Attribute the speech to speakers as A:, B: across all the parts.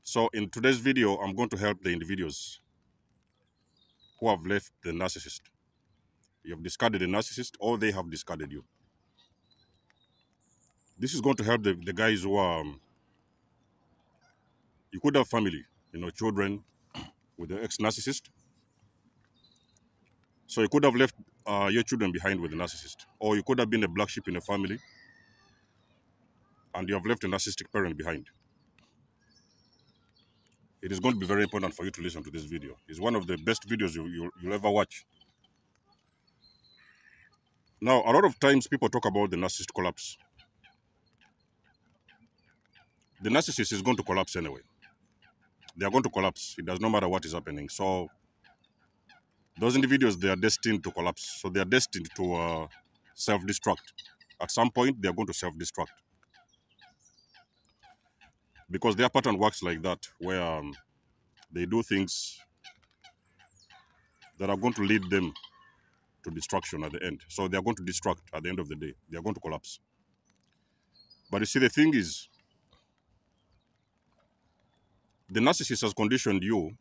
A: So in today's video, I'm going to help the individuals who have left the narcissist. You have discarded the narcissist or they have discarded you. This is going to help the guys who are, you could have family, children with the ex-narcissist. So you could have left your children behind with the narcissist. Or you could have been a black sheep in a family and you have left a narcissistic parent behind. It is going to be very important for you to listen to this video. It's one of the best videos you'll ever watch. Now, a lot of times people talk about the narcissist collapse. The narcissist is going to collapse anyway. They are going to collapse. It does not matter what is happening. So those individuals, they are destined to collapse. So they are destined to self-destruct. At some point, they are going to self-destruct. Because their pattern works like that, where they do things that are going to lead them to destruction at the end. So they are going to destruct at the end of the day. They are going to collapse. But you see, the thing is, the narcissist has conditioned you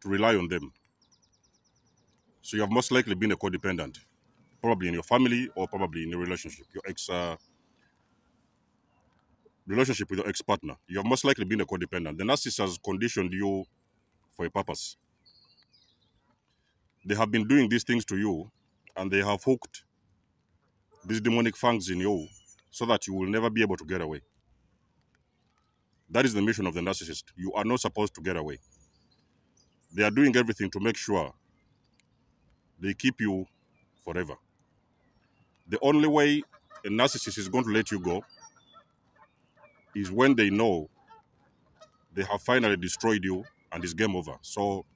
A: to rely on them. So you have most likely been a codependent, probably in your family or probably in a relationship, relationship with your ex-partner. You have most likely been a codependent. The narcissist has conditioned you for a purpose. They have been doing these things to you and they have hooked these demonic fangs in you so that you will never be able to get away. That is the mission of the narcissist. You are not supposed to get away. They are doing everything to make sure they keep you forever. The only way a narcissist is going to let you go is when they know they have finally destroyed you and it's game over. So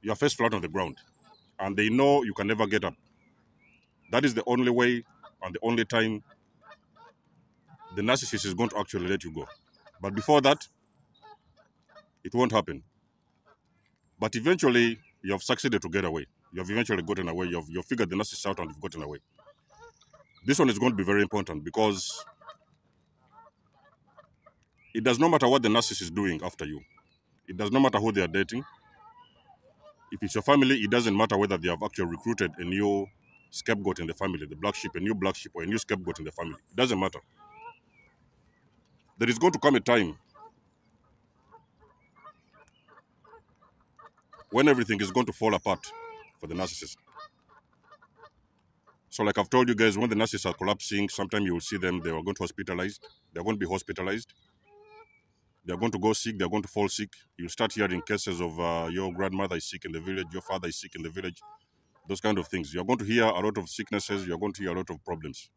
A: you are face flat on the ground and they know you can never get up. That is the only way and the only time the narcissist is going to actually let you go. But before that, it won't happen. But eventually, you have succeeded to get away. You have eventually gotten away. You've figured the narcissist out and you've gotten away. This one is going to be very important because it does not matter what the narcissist is doing after you. It does not matter who they are dating. If it's your family, it doesn't matter whether they have actually recruited a new scapegoat in the family, the black sheep, a new black sheep, or a new scapegoat in the family. It doesn't matter. There is going to come a time when everything is going to fall apart for the narcissist. So like I've told you guys, when the narcissists are collapsing, sometimes you will see them, they are going to hospitalized. They're going to be hospitalized. They're going to go sick. They're going to fall sick. You'll start hearing cases of your grandmother is sick in the village, your father is sick in the village, those kind of things. You're going to hear a lot of sicknesses. You're going to hear a lot of problems.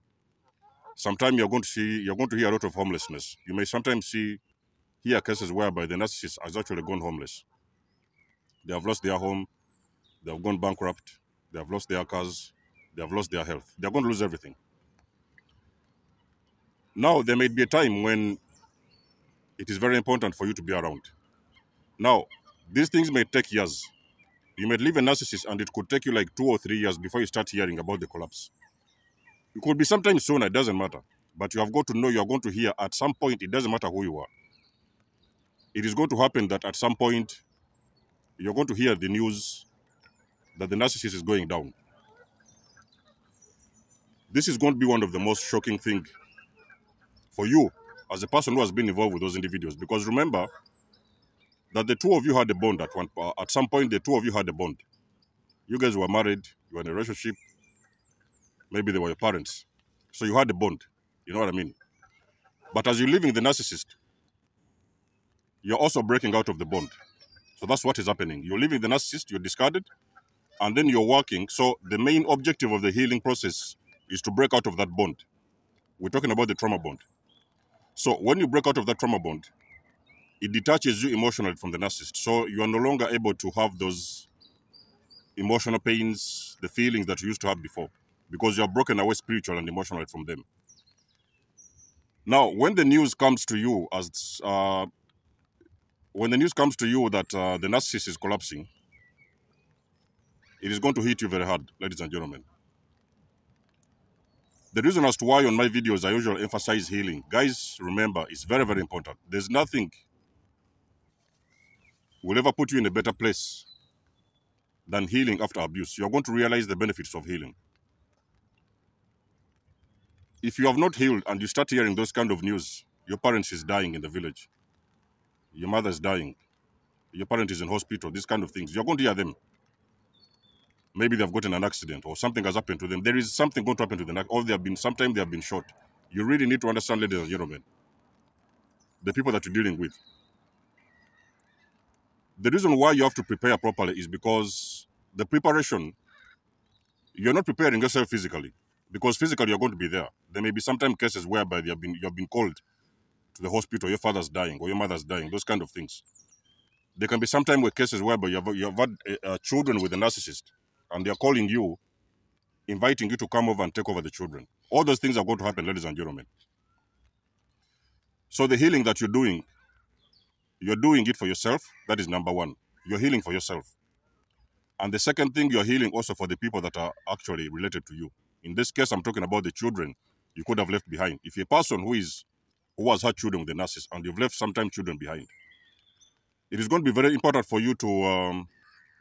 A: Sometimes you're going to hear a lot of homelessness. You may sometimes hear cases whereby the narcissist has actually gone homeless. They have lost their home. They have gone bankrupt. They have lost their cars. They have lost their health. They're going to lose everything. Now, there may be a time when it is very important for you to be around. Now, these things may take years. You may leave a narcissist and it could take you like 2 or 3 years before you start hearing about the collapse. It could be sometime sooner, it doesn't matter. But you have got to know, you are going to hear at some point, it doesn't matter who you are. It is going to happen that at some point, you're going to hear the news that the narcissist is going down. This is going to be one of the most shocking things for you as a person who has been involved with those individuals. Because remember that the two of you had a bond at some point, the two of you had a bond. You guys were married, you were in a relationship, maybe they were your parents. So you had a bond, you know what I mean? But as you're leaving the narcissist, you're also breaking out of the bond. So that's what is happening. You're leaving the narcissist, you're discarded, and then you're working. So the main objective of the healing process is to break out of that bond. We're talking about the trauma bond. So when you break out of that trauma bond, it detaches you emotionally from the narcissist. So you are no longer able to have those emotional pains, the feelings that you used to have before, because you are broken away spiritually and emotionally from them. Now, when the news comes to you that the narcissist is collapsing, it is going to hit you very hard, ladies and gentlemen. The reason as to why on my videos I usually emphasize healing, guys, remember, it's very, very important. There's nothing will ever put you in a better place than healing after abuse. You're going to realize the benefits of healing. If you have not healed and you start hearing those kind of news, your parents is dying in the village, your mother is dying, your parent is in hospital, these kind of things, you're going to hear them. Maybe they've gotten an accident or something has happened to them. There is something going to happen to them, or sometimes they have been shot. You really need to understand, ladies and gentlemen, the people that you're dealing with. The reason why you have to prepare properly is because the preparation, you're not preparing yourself physically, because physically you're going to be there. There may be sometimes cases whereby you have been called to the hospital, your father's dying or your mother's dying, those kind of things. There can be sometimes cases whereby you have had children with a narcissist, and they're calling you, inviting you to come over and take over the children. All those things are going to happen, ladies and gentlemen. So the healing that you're doing it for yourself. That is number one. You're healing for yourself. And the second thing, you're healing also for the people that are actually related to you. In this case, I'm talking about the children you could have left behind. If you're a person who has had children with a narcissist and you've left sometimes children behind, it is going to be very important for you to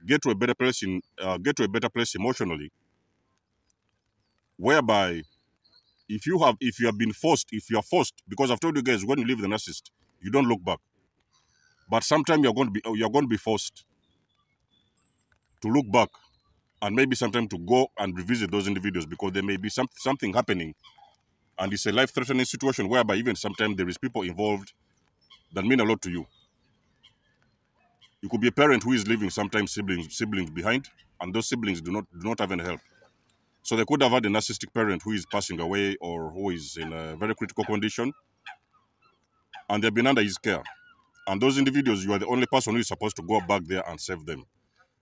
A: get to a better place emotionally, whereby if you are forced, because I've told you guys, when you leave the narcissist, you don't look back. But sometimes you're going to be forced to look back, and maybe sometimes to go and revisit those individuals, because there may be something happening, and it's a life-threatening situation whereby even sometimes there is people involved that mean a lot to you. You could be a parent who is leaving sometimes siblings behind, and those siblings do not have any help. So they could have had a narcissistic parent who is passing away or who is in a very critical condition, and they've been under his care. And those individuals, you are the only person who is supposed to go back there and save them.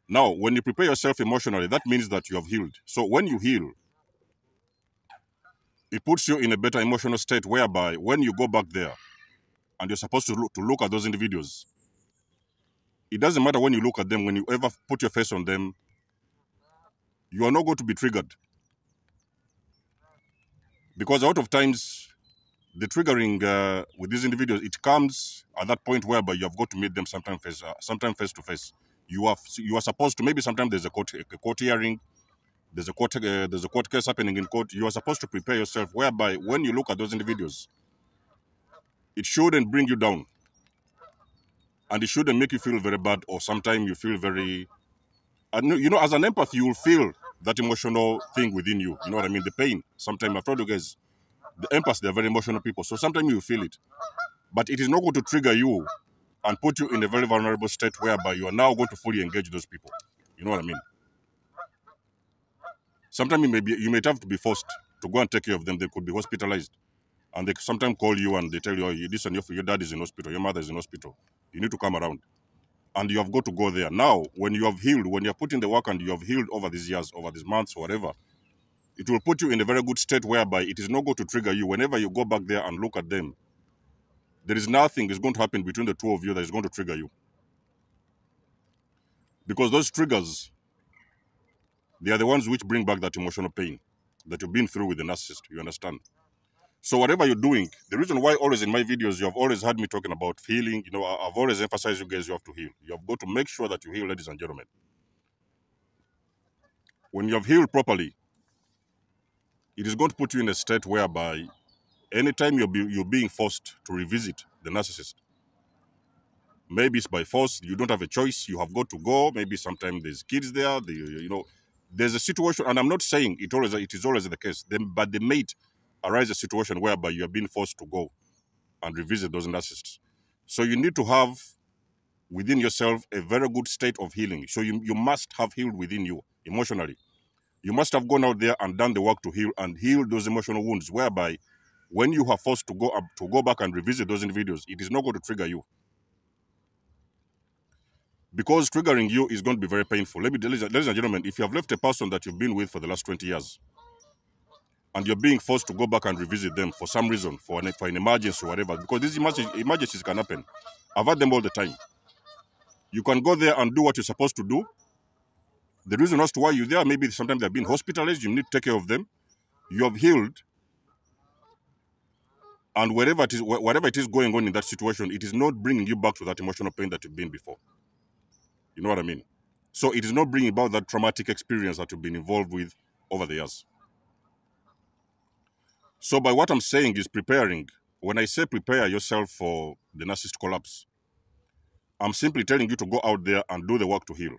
A: Now, when you prepare yourself emotionally, that means that you have healed. So when you heal, it puts you in a better emotional state whereby when you go back there and you're supposed to look at those individuals, it doesn't matter when you look at them, when you ever put your face on them, you are not going to be triggered. Because a lot of times, the triggering with these individuals, it comes at that point whereby you have got to meet them sometime face to face. You are supposed to, maybe sometimes there's a court hearing, there's a court case happening in court. You are supposed to prepare yourself whereby when you look at those individuals, it shouldn't bring you down, and it shouldn't make you feel very bad, or sometimes you feel very, you know, as an empath, you will feel that emotional thing within you. You know what I mean? The pain. Sometimes I've told you guys, the empaths, they're very emotional people. So sometimes you feel it. But it is not going to trigger you and put you in a very vulnerable state whereby you are now going to fully engage those people. You know what I mean? Sometimes you may have to be forced to go and take care of them. They could be hospitalized. And they sometimes call you and they tell you, oh, listen, your dad is in hospital, your mother is in hospital. You need to come around. And you have got to go there. Now, when you have healed, when you're putting the work and you have healed over these years, over these months, whatever, it will put you in a very good state whereby it is not going to trigger you. Whenever you go back there and look at them, there is nothing is going to happen between the two of you that is going to trigger you. Because those triggers, they are the ones which bring back that emotional pain that you've been through with the narcissist. You understand? So whatever you're doing, the reason why always in my videos, you have always heard me talking about healing. You know, I've always emphasized you guys, you have to heal. You have got to make sure that you heal, ladies and gentlemen. When you have healed properly, it is going to put you in a state whereby anytime you're being forced to revisit the narcissist, maybe it's by force, you don't have a choice, you have got to go, maybe sometimes there's kids there, there's a situation, and I'm not saying it is always the case, but there may arise a situation whereby you are being forced to go and revisit those narcissists. So you need to have within yourself a very good state of healing. So you must have healed within you emotionally. You must have gone out there and done the work to heal those emotional wounds, whereby when you are forced to go back and revisit those individuals, it is not going to trigger you. Because triggering you is going to be very painful. Ladies and gentlemen, if you have left a person that you've been with for the last 20 years, and you're being forced to go back and revisit them for some reason, for an emergency or whatever, because these emergencies can happen. I've had them all the time. You can go there and do what you're supposed to do. The reason as to why you're there, maybe sometimes they've been hospitalized, you need to take care of them. You have healed, And whatever it is going on in that situation, it is not bringing you back to that emotional pain that you've been before. You know what I mean? So it is not bringing about that traumatic experience that you've been involved with over the years. So by what I'm saying is preparing. When I say prepare yourself for the narcissist collapse, I'm simply telling you to go out there and do the work to heal.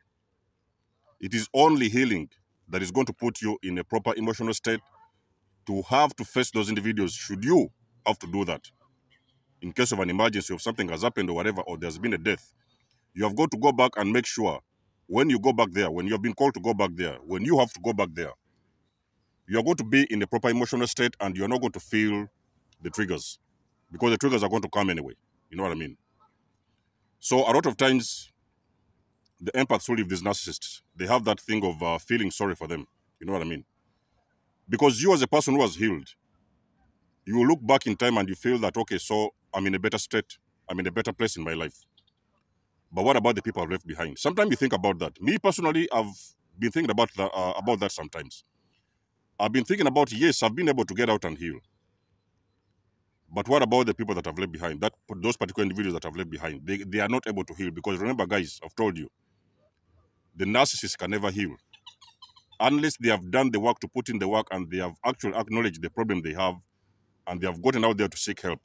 A: It is only healing that is going to put you in a proper emotional state to have to face those individuals should you have to do that. In case of an emergency, if something has happened or whatever, or there's been a death, you have got to go back and make sure when you go back there, when you have been called to go back there, when you have to go back there, you are going to be in a proper emotional state and you're not going to feel the triggers because the triggers are going to come anyway. You know what I mean? So a lot of times, the empaths who live these narcissists, they have that thing of feeling sorry for them. You know what I mean? Because you as a person who has healed, you will look back in time and you feel that, okay, so I'm in a better state. I'm in a better place in my life. But what about the people I've left behind? Sometimes you think about that. Me personally, I've been thinking about that sometimes. I've been thinking about, yes, I've been able to get out and heal. But what about the people that I've left behind? Those particular individuals that I've left behind, they are not able to heal. Because remember, guys, I've told you, the narcissist can never heal unless they have done the work to put in the work and they have actually acknowledged the problem they have and they have gotten out there to seek help.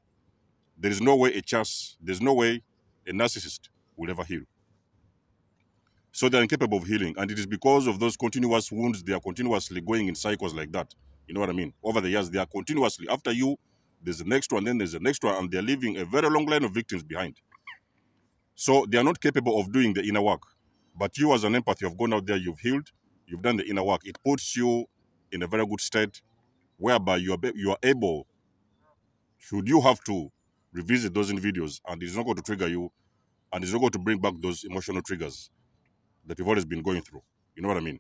A: There is no way there's no way a narcissist will ever heal. So they're incapable of healing. And it is because of those continuous wounds, they are continuously going in cycles like that. You know what I mean? Over the years, they are continuously, after you, there's the next one, then there's the next one, and they're leaving a very long line of victims behind. So they are not capable of doing the inner work. But you as an empath, you have gone out there, you've healed, you've done the inner work. It puts you in a very good state whereby you are able, should you have to revisit those individuals, and it's not going to trigger you, and it's not going to bring back those emotional triggers that you've always been going through. You know what I mean?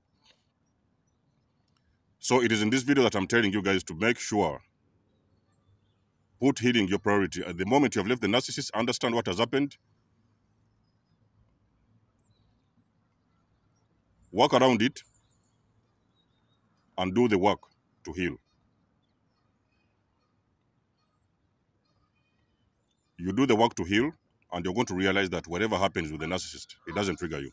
A: So it is in this video that I'm telling you guys to make sure, put healing your priority. At the moment you have left the narcissist, understand what has happened, work around it, and do the work to heal. You do the work to heal, and you're going to realize that whatever happens with the narcissist, it doesn't trigger you.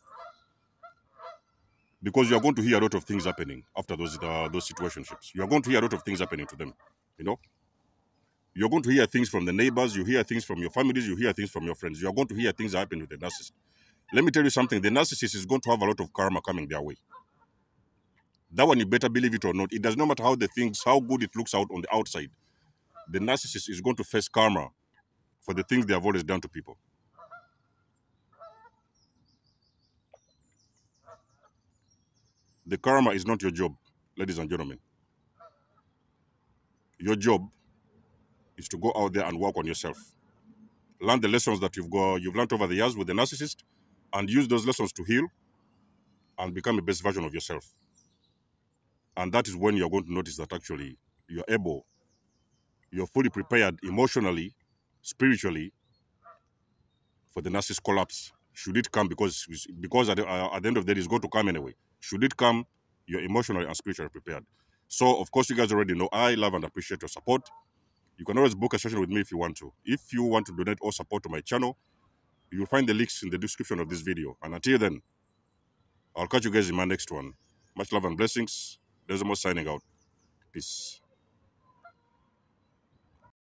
A: Because you're going to hear a lot of things happening after those situationships. You're going to hear a lot of things happening to them, you know? You're going to hear things from the neighbors, you hear things from your families, you hear things from your friends. You're going to hear things happen with the narcissist. Let me tell you something, the narcissist is going to have a lot of karma coming their way. That one, you better believe it or not. It does not matter how good it looks out on the outside. The narcissist is going to face karma for the things they have always done to people. The karma is not your job, ladies and gentlemen. Your job is to go out there and work on yourself. Learn the lessons that you've learned over the years with the narcissist and use those lessons to heal and become the best version of yourself. And that is when you're going to notice that actually you're fully prepared emotionally, spiritually, for the narcissist collapse. Should it come, because at the end of the day, it's going to come anyway. Should it come, you're emotionally and spiritually prepared. So, of course, you guys already know I love and appreciate your support. You can always book a session with me if you want to. If you want to donate or support to my channel, you'll find the links in the description of this video. And until then, I'll catch you guys in my next one. Much love and blessings. There's more signing out. Peace.